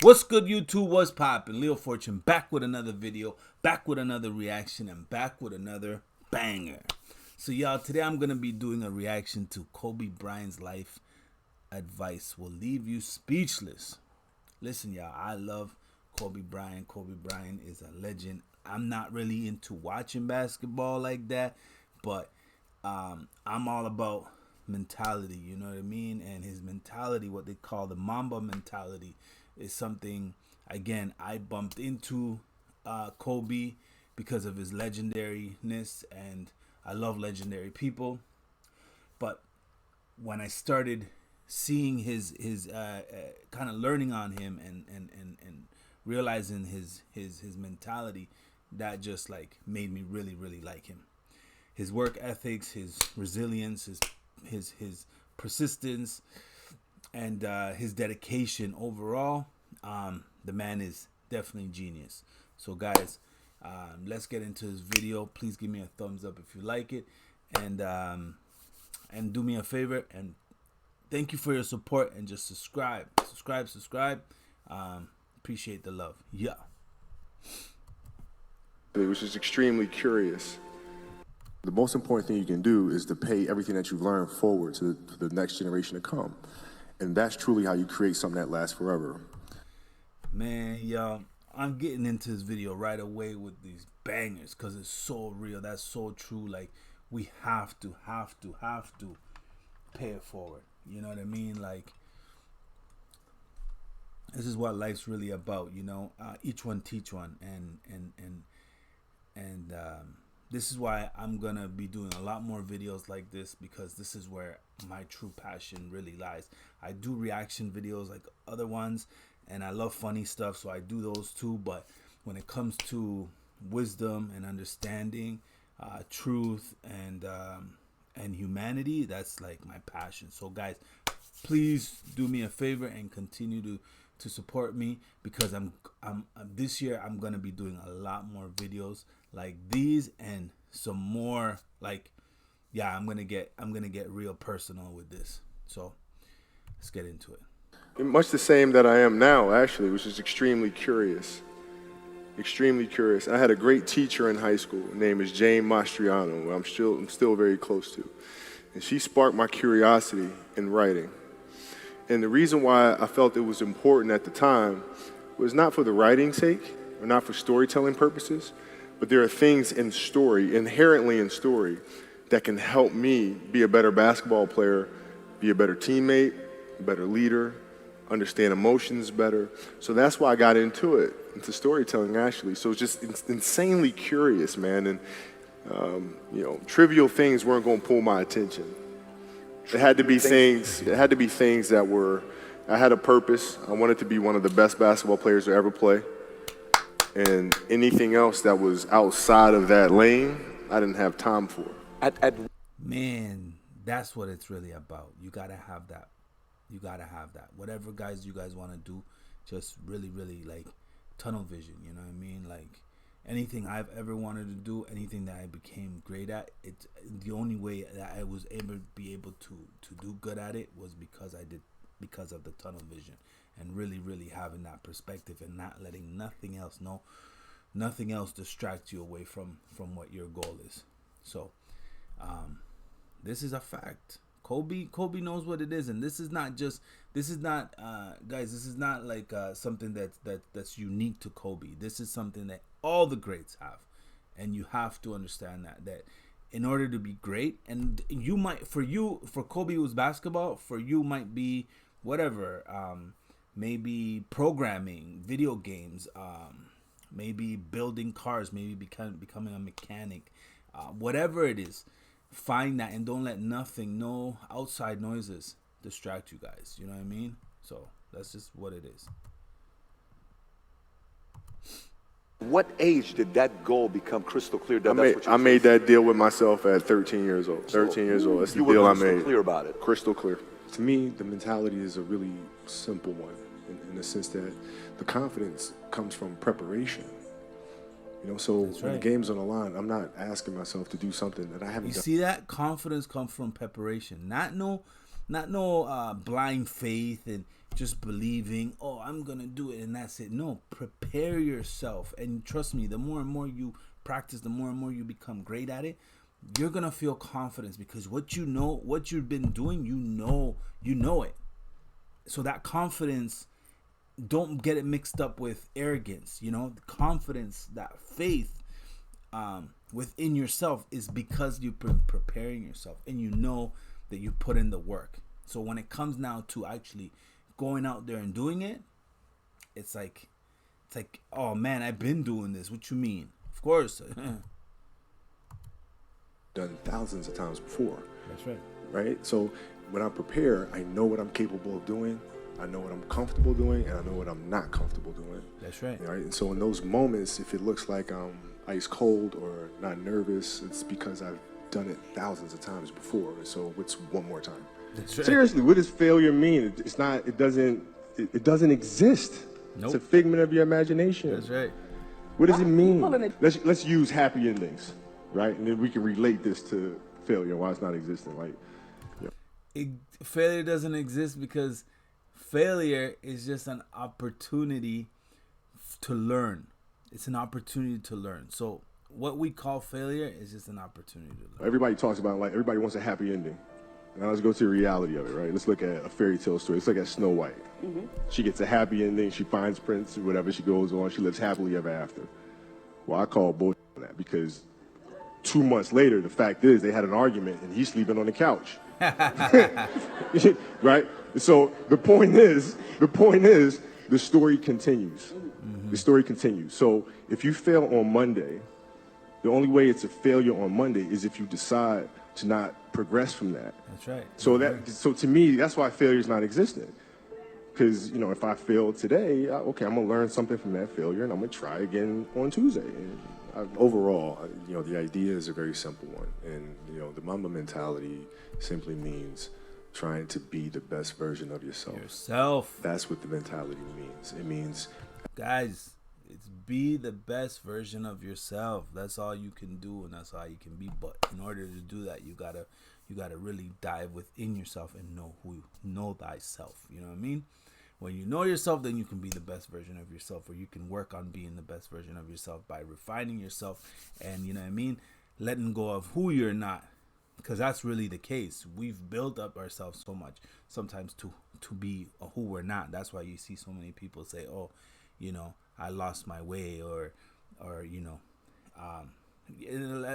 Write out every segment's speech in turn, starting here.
What's good, YouTube? What's poppin'? Leo Fortune back with another video, back with another reaction, and back with another banger. So, y'all, today I'm going to be doing a reaction to Kobe Bryant's life advice will leave you speechless. Listen, y'all, I love Kobe Bryant. Kobe Bryant is a legend. I'm not really into watching basketball like that, but I'm all about mentality, you know what I mean? And his mentality, what they call the Mamba mentality, is something, again, I bumped into Kobe because of his legendariness, and I love legendary people. But when I started seeing his kind of learning on him and realizing his mentality, that just like made me really like him. His work ethics, his resilience, his persistence, and his dedication overall. The man is definitely genius. So guys, let's get into this video. Please give me a thumbs up if you like it, and do me a favor and thank you for your support, and just subscribe. Appreciate the love. Yeah. Which is extremely curious. The most important thing you can do is to pay everything that you've learned forward to the next generation to come. And that's truly how you create something that lasts forever. Man, y'all, I'm getting into this video right away with these bangers because it's so real. That's so true. Like, we have to pay it forward. You know what I mean? Like, this is what life's really about, you know. Each one teach one, and this is why I'm gonna be doing a lot more videos like this, because this is where my true passion really lies. I do reaction videos like other ones, and I love funny stuff, so I do those too. But when it comes to wisdom and understanding, truth, and humanity, that's like my passion. So guys, please do me a favor and continue to support me, because I'm this year I'm gonna be doing a lot more videos like these, and some more, like, yeah, I'm gonna get real personal with this. So let's get into it. Much the same that I am now, actually, which is extremely curious. Extremely curious. I had a great teacher in high school. Her name is Jane Mastriano, who I'm still very close to. And she sparked my curiosity in writing. And the reason why I felt it was important at the time was not for the writing's sake, or not for storytelling purposes, but there are things in story, inherently in story, that can help me be a better basketball player, be a better teammate, a better leader, understand emotions better. So that's why I got into storytelling, actually. So it's just insanely curious, man. And, you know, trivial things weren't going to pull my attention. It had to be things that were, I had a purpose. I wanted to be one of the best basketball players to ever play. And anything else that was outside of that lane, I didn't have time for. Man, that's what it's really about. You gotta have that. You gotta have that. Whatever guys you guys want to do, just really like tunnel vision. You know what I mean? Like, anything I've ever wanted to do, anything that I became great at, it's the only way that I was able to do good at it was because of the tunnel vision, and really having that perspective, and not letting nothing else distract you away from what your goal is. So this is a fact. Kobe knows what it is, and this is not guys, this is not like something that's unique to Kobe. This is something that all the greats have, and you have to understand that in order to be great, and you might, for Kobe it was basketball, for you might be whatever, maybe programming, video games, maybe building cars, maybe becoming a mechanic, whatever it is. Find that, and don't let no outside noises distract you guys. You know what I mean? So that's just what it is. What age did that goal become crystal clear? I made that deal with myself at 13 years old. 13 years old. That's the deal I made. Crystal clear about it. Crystal clear. To me, the mentality is a really simple one, in the sense that the confidence comes from preparation. You know, so when the game's on the line, I'm not asking myself to do something that I haven't done. You see that? Confidence comes from preparation. Not not no blind faith and just believing, oh, I'm gonna do it and that's it. No, prepare yourself, and trust me, the more and more you practice, the more and more you become great at it, you're gonna feel confidence, because what you know, what you've been doing, you know it. So that confidence, don't get it mixed up with arrogance. The confidence, that faith within yourself is because you've been preparing yourself and you know that you put in the work. So when it comes now to actually going out there and doing it, it's like, oh man, I've been doing this. What you mean? Of course. Done thousands of times before. That's right. Right? So when I prepare, I know what I'm capable of doing, I know what I'm comfortable doing, and I know what I'm not comfortable doing. That's right. Right? And so in those moments, if it looks like I'm ice cold or not nervous, it's because I've done it thousands of times before. So what's one more time? That's right. Seriously, what does failure mean? It's not. It doesn't exist. Nope. It's a figment of your imagination. That's right. What does it mean? Let's use happy endings, right? And then we can relate this to failure, why it's not existing. Like, failure doesn't exist because failure is just an opportunity to learn. It's an opportunity to learn. So what we call failure is just an opportunity to learn. Everybody talks about, like, everybody wants a happy ending. Now let's go to the reality of it, right? Let's look at a fairy tale story. Let's look at Snow White. Mm-hmm. She gets a happy ending. She finds Prince or whatever. She goes on. She lives happily ever after. Well, I call bullshit on that, because 2 months later, the fact is they had an argument and he's sleeping on the couch. Right? So the point is, the story continues. Mm-hmm. The story continues. So if you fail on Monday, the only way it's a failure on Monday is if you decide to not progress from that. That's right. So to me, that's why failure is not existent. Because, if I fail today, okay, I'm going to learn something from that failure and I'm going to try again on Tuesday. And overall, the idea is a very simple one. And, the Mamba mentality simply means trying to be the best version of yourself. That's what the mentality means. It means, guys, it's be the best version of yourself. That's all you can do, and that's all you can be. But in order to do that, you gotta really dive within yourself and know thyself. You know what I mean? When you know yourself, then you can be the best version of yourself, or you can work on being the best version of yourself by refining yourself and, you know what I mean, letting go of who you're not. Because that's really the case. We've built up ourselves so much sometimes to be who we're not. That's why you see so many people say, oh, I lost my way, or a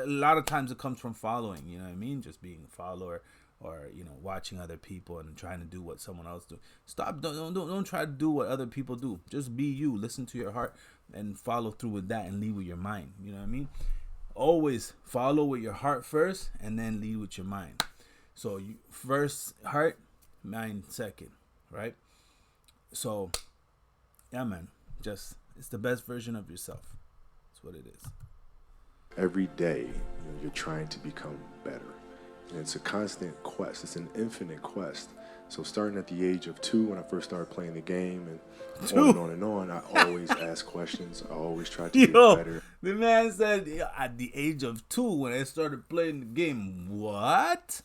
lot of times it comes from following, you know what I mean? Just being a follower, or, watching other people and trying to do what someone else do. Stop. Don't try to do what other people do. Just be you. Listen to your heart and follow through with that and lead with your mind. You know what I mean? Always follow with your heart first and then lead with your mind. So you first heart, mind second, right? So, yeah, man. It's the best version of yourself. That's what it is. Every day, you're trying to become better. And it's a constant quest. It's an infinite quest. So starting at the age of 2, when I first started playing the game, and on and on, I always ask questions. I always try to get better. The man said, at the age of 2, when I started playing the game, what?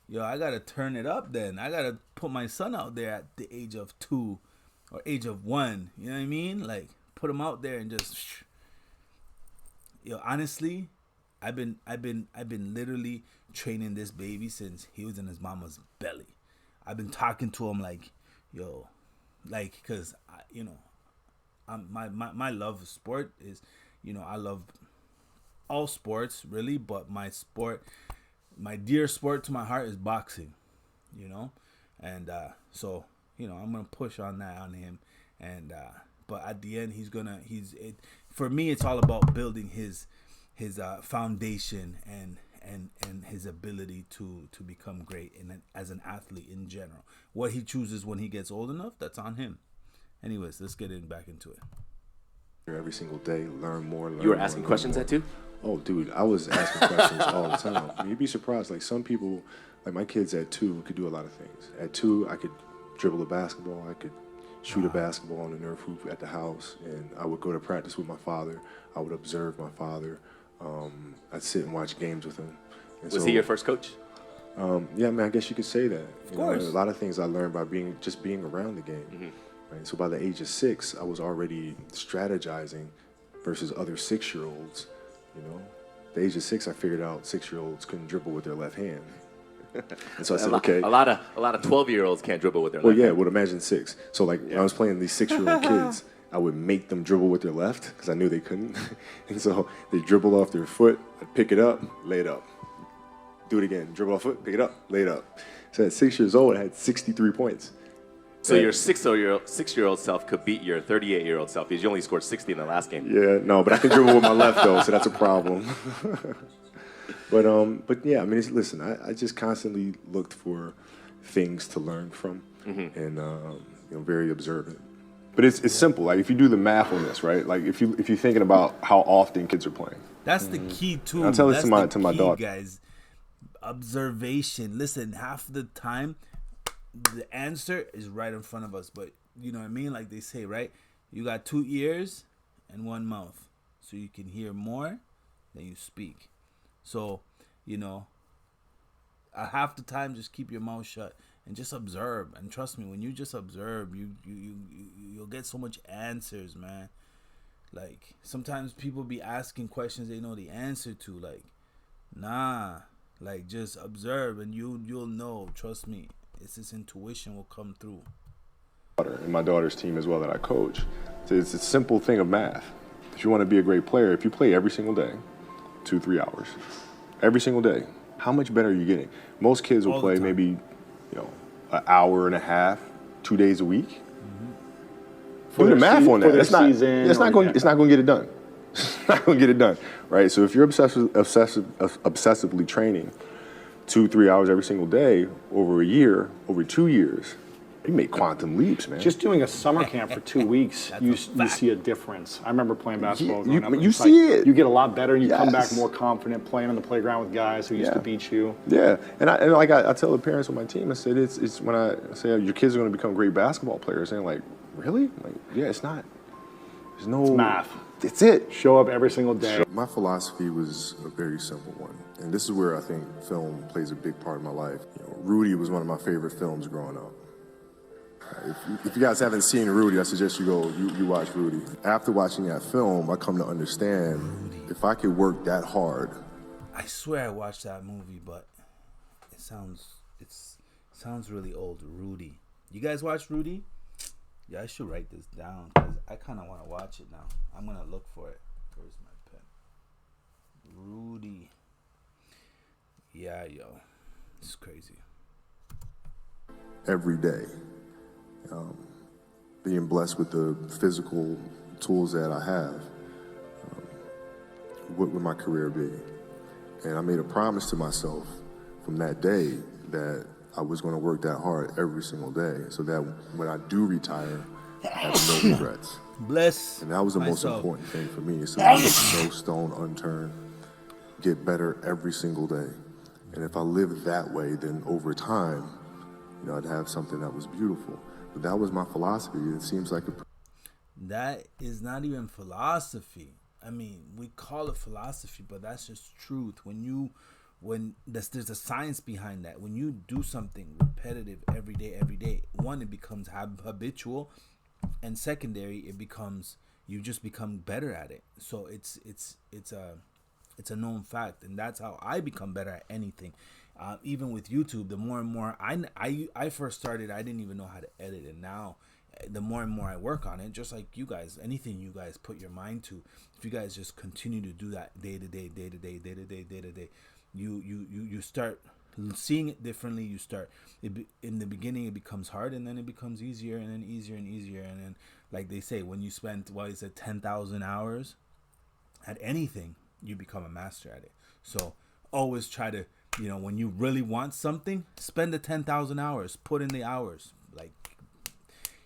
I got to turn it up then. I got to put my son out there at the age of 2 or age of 1. You know what I mean? Like, put him out there and just... honestly, I've been literally training this baby since he was in his mama's belly. I've been talking to him because my love of sport is, I love all sports really, but my dear sport to my heart is boxing, and so I'm gonna push on that on him, and but at the end for me it's all about building his foundation and his ability to become great as an athlete in general. What he chooses when he gets old enough, that's on him. Anyways, let's get back into it. Every single day, learn more. You were asking questions at 2? Oh, dude, I was asking questions all the time. You'd be surprised. Like, some people, like my kids at 2 could do a lot of things. At 2, I could dribble a basketball. I could shoot a basketball on the Nerf hoop at the house. And I would go to practice with my father. I would observe my father. I'd sit and watch games with him. And was he your first coach? Yeah, I mean, I guess you could say that. Of course. A lot of things I learned by being around the game. Right? So by the age of 6, I was already strategizing versus other 6-year-olds. At the age of 6, I figured out 6-year-olds couldn't dribble with their left hand. And so I said, okay. A lot of 12-year-olds can't dribble with their Well, left yeah, hand. would imagine 6. So like when I was playing these 6-year-old kids, I would make them dribble with their left because I knew they couldn't. And so they dribble off their foot, I'd pick it up, lay it up. Do it again, dribble off foot, pick it up, lay it up. So at 6 years old, I had 63 points. So your 6-year-old self could beat your 38-year-old self because you only scored 60 in the last game. Yeah, no, but I can dribble with my left though, so that's a problem. But yeah, I mean, listen, I just constantly looked for things to learn from, and very observant. But it's simple. Like if you do the math on this, right? Like if you're thinking about how often kids are playing. That's the key too. I'll tell this That's to my key, daughter. guys. Observation. Listen, half the time the answer is right in front of us, but you know what I mean? Like they say, right? You got 2 ears and 1 mouth, so you can hear more than you speak. So, half the time just keep your mouth shut and just observe. And trust me, when you just observe, you'll get so much answers, man. Like sometimes people be asking questions they know the answer to. Like, nah, like just observe and you'll know. Trust me, it's this intuition will come through. And my daughter's team as well that I coach. So it's a simple thing of math. If you want to be a great player, if you play every single day, 2-3 hours, every single day, how much better are you getting? Most kids will play maybe, an hour and a half, 2 days a week. Do the math on that. It's not going to get it done. It's not going to get it done, right? So if you're obsessively training 2-3 hours every single day over a year, over 2 years, you make quantum leaps, man. Just doing a summer camp for 2 weeks, you see a difference. I remember playing basketball growing up. You see it. You get a lot better, and you come back Yes. more confident playing on the playground with guys who used to beat you. Yeah, and I tell the parents on my team, I said it's when I say your kids are going to become great basketball players, and they're like, really? I'm like, yeah, it's not. There's no. It's math. It's it. Show up every single day. My philosophy was a very simple one, and this is where I think film plays a big part of my life. Rudy was one of my favorite films growing up. If you guys haven't seen Rudy, I suggest you watch Rudy. After watching that film, I come to understand if I could work that hard. I swear I watched that movie, but it sounds really old. Rudy. You guys watch Rudy? Yeah, I should write this down because I kind of want to watch it now. I'm gonna look for it. Where's my pen? Rudy. Yeah, yo, it's crazy. Every day, being blessed with the physical tools that I have, what would my career be? And I made a promise to myself from that day that I was going to work that hard every single day so that when I do retire, I have no regrets. Bless. And that was the most myself. important thing for me, is to leave no stone unturned, get better every single day. And if I lived that way, then over time, I'd have something that was beautiful. But that was my philosophy. It seems like That is not even philosophy. I mean, we call it philosophy, but that's just truth. There's a science behind that. When you do something repetitive every day, one, it becomes habitual, and secondary, you just become better at it. So it's a known fact, and that's how I become better at anything. Even with YouTube, the more and more I first started, I didn't even know how to edit, and now the more and more I work on it, just like you guys, anything you guys put your mind to, if you guys just continue to do that day to day, you start seeing it differently. You start in the beginning, it becomes hard, and then it becomes easier, and then easier and easier, and then, like they say, when you spend 10,000 hours at anything, you become a master at it. So always try to, when you really want something, spend the 10,000 hours, put in the hours. Like,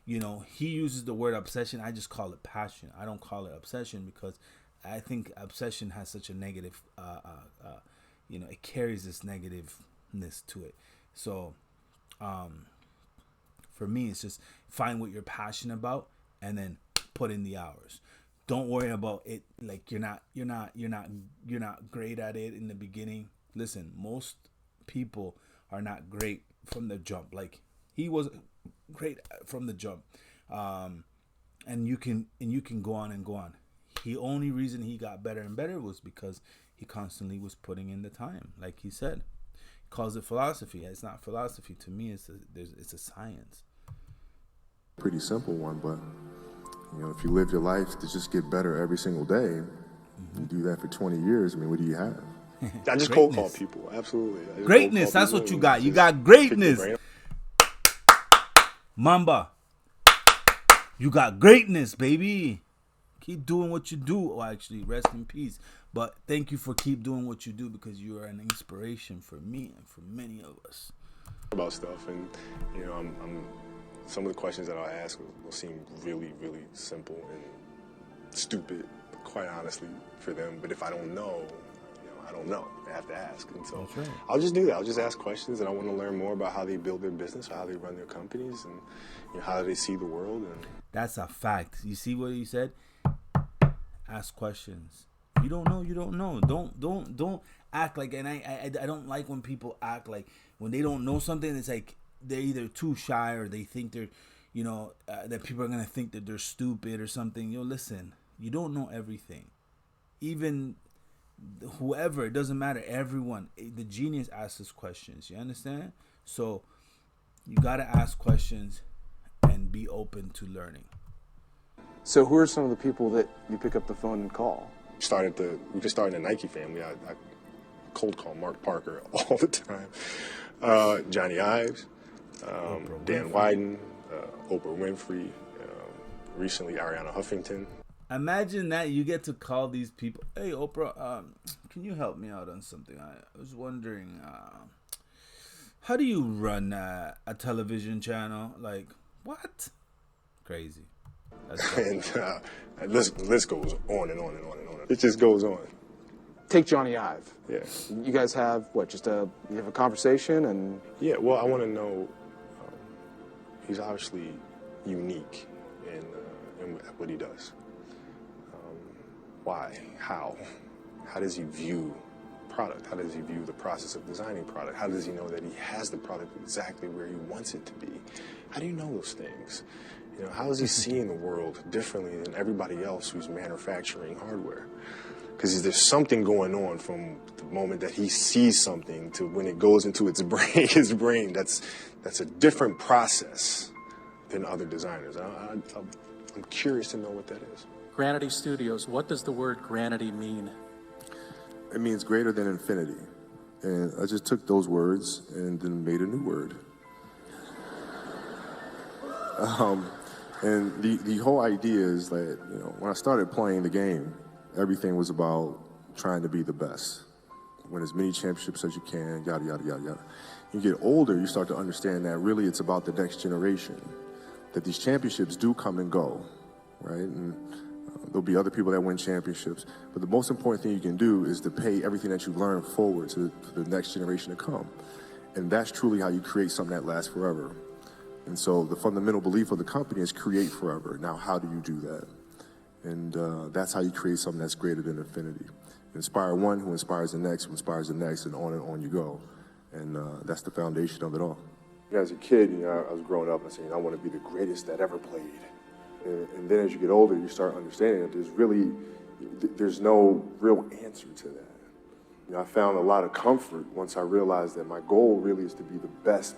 he uses the word obsession. I just call it passion. I don't call it obsession because I think obsession has such a negative, it carries this negativeness to it. So, for me, it's just find what you're passionate about and then put in the hours. Don't worry about it. Like you're not great at it in the beginning. Listen, most people are not great from the jump. Like he was great from the jump, and you can go on and go on. The only reason he got better and better was because he constantly was putting in the time. Like he said, he calls it philosophy. It's not philosophy to me. It's a science. Pretty simple one, but you know, if you live your life to just get better every single day, you do that for 20 years. I mean, what do you have? I just cold call people. Absolutely. Greatness. That's what you got. You got greatness. Mamba. You got greatness, baby. Keep doing what you do. Oh, actually, rest in peace. But thank you for keep doing what you do, because you are an inspiration for me and for many of us. About stuff, and you know, I'm some of the questions that I'll ask will seem really, really simple and stupid, quite honestly, for them. But if I don't know, I don't know. I have to ask. And so That's right. I'll just do that. I'll just ask questions, and I want to learn more about how they build their business, how they run their companies, and how they see the world. And that's a fact. You see what he said? Ask questions. You don't know, you don't know. Don't act like, and I don't like when people act like when they don't know something, it's like they're either too shy or they think they're, that people are going to think that they're stupid or something. Listen, you don't know everything. Even whoever, it doesn't matter, everyone, the genius asks questions. You understand? So you got to ask questions and be open to learning. So who are some of the people that you pick up the phone and call? we just started in the Nike family. I cold call Mark Parker all the time. Johnny Ives, Dan Wyden, Oprah Winfrey, recently Ariana Huffington. Imagine that you get to call these people. Hey, Oprah, can you help me out on something? I was wondering, how do you run a television channel? Like, what? Crazy. And list goes on and on and on and on. It just goes on. Take Johnny Ive. Yeah. You guys have what? You have a conversation and. Yeah. Well, I want to know. He's obviously unique in what he does. Why? How? How does he view product? How does he view the process of designing product? How does he know that he has the product exactly where he wants it to be? How do you know those things? How is he seeing the world differently than everybody else who's manufacturing hardware? Because there's something going on from the moment that he sees something to when it goes into his brain. That's a different process than other designers. I'm curious to know what that is. Granity Studios, what does the word granity mean? It means greater than infinity. And I just took those words and then made a new word. And the whole idea is that, when I started playing the game, everything was about trying to be the best. Win as many championships as you can, yada, yada, yada, yada. You get older, you start to understand that really it's about the next generation, that these championships do come and go, right? And there'll be other people that win championships, but the most important thing you can do is to pay everything that you've learned forward to the next generation to come. And that's truly how you create something that lasts forever. And so the fundamental belief of the company is create forever. Now, how do you do that? And that's how you create something that's greater than infinity. Inspire one who inspires the next, who inspires the next, and on you go. And that's the foundation of it all. As a kid, I was growing up and saying, I want to be the greatest that ever played. And then as you get older, you start understanding that there's no real answer to that. I found a lot of comfort once I realized that my goal really is to be the best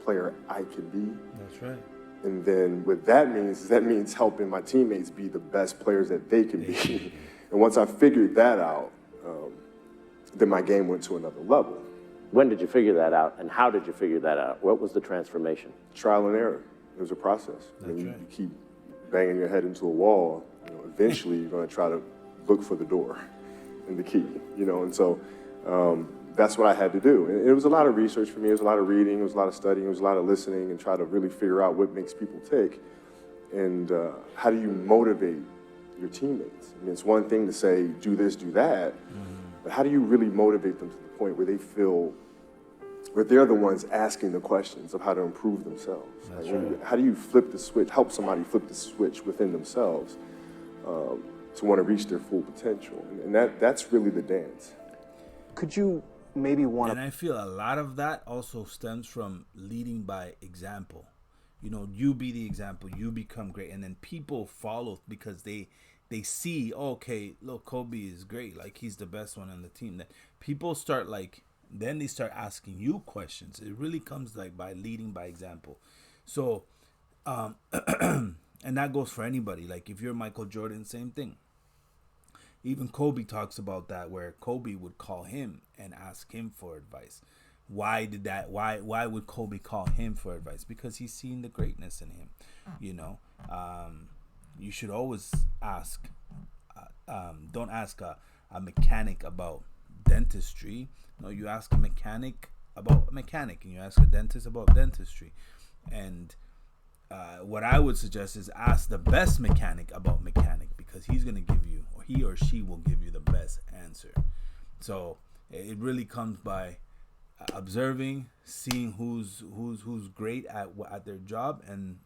player I can be. That's right. And then what that means helping my teammates be the best players that they can be. And once I figured that out, then my game went to another level. When did you figure that out, and how did you figure that out? What was the transformation? Trial and error. It was a process. You keep banging your head into a wall, eventually you're going to try to look for the door and the key, and so that's what I had to do. And it was a lot of research for me. It was a lot of reading. It was a lot of studying. It was a lot of listening and try to really figure out what makes people tick and how do you motivate your teammates. I mean, it's one thing to say, do this, do that, but how do you really motivate them to the point where they feel where they're the ones asking the questions of how to improve themselves? How do you flip the switch, help somebody flip the switch within themselves to want to reach their full potential? And that's really the dance. Could you maybe want And I feel a lot of that also stems from leading by example. You know, you be the example, you become great, and then people follow because they see, oh, okay, look, Kobe is great, like he's the best one on the team. That people start like, then they start asking you questions. It really comes like by leading by example. So, and that goes for anybody. Like if you're Michael Jordan, same thing. Even Kobe talks about that, where Kobe would call him and ask him for advice. Why did that? Why would Kobe call him for advice? Because he's seen the greatness in him. You know, you should always ask. Don't ask a mechanic about dentistry. No, you ask a mechanic about a mechanic, and you ask a dentist about dentistry. And what I would suggest is ask the best mechanic about mechanic, because he's going to give you, or he or she will give you the best answer. So it really comes by observing, seeing who's great at their job, and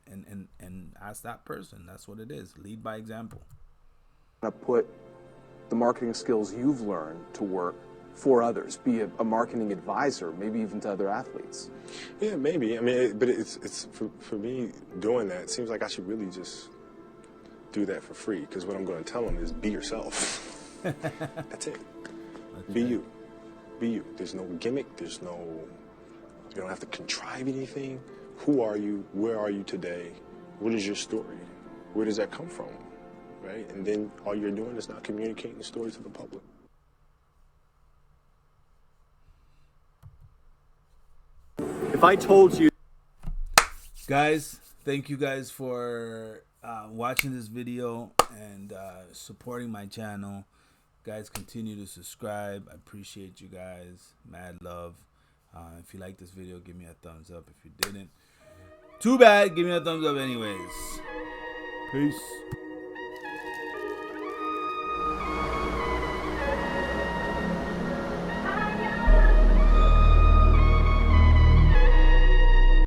ask that person. That's what it is. Lead by example. to put the marketing skills you've learned to work for others, be a marketing advisor, maybe even to other athletes? Yeah, maybe. I mean, but it's for me doing that. It seems like I should really just do that for free, because what I'm going to tell them is be yourself. That's it. Be you. Be you. There's no gimmick. There's no. You don't have to contrive anything. Who are you? Where are you today? What is your story? Where does that come from? Right? And then all you're doing is not communicating the story to the public. If I told you, Guys, thank you guys for watching this video and supporting my channel. Guys, continue to subscribe. I appreciate you guys. Mad love. If you like this video, give me a thumbs up. If you didn't, too bad. Give me a thumbs up anyways. Peace.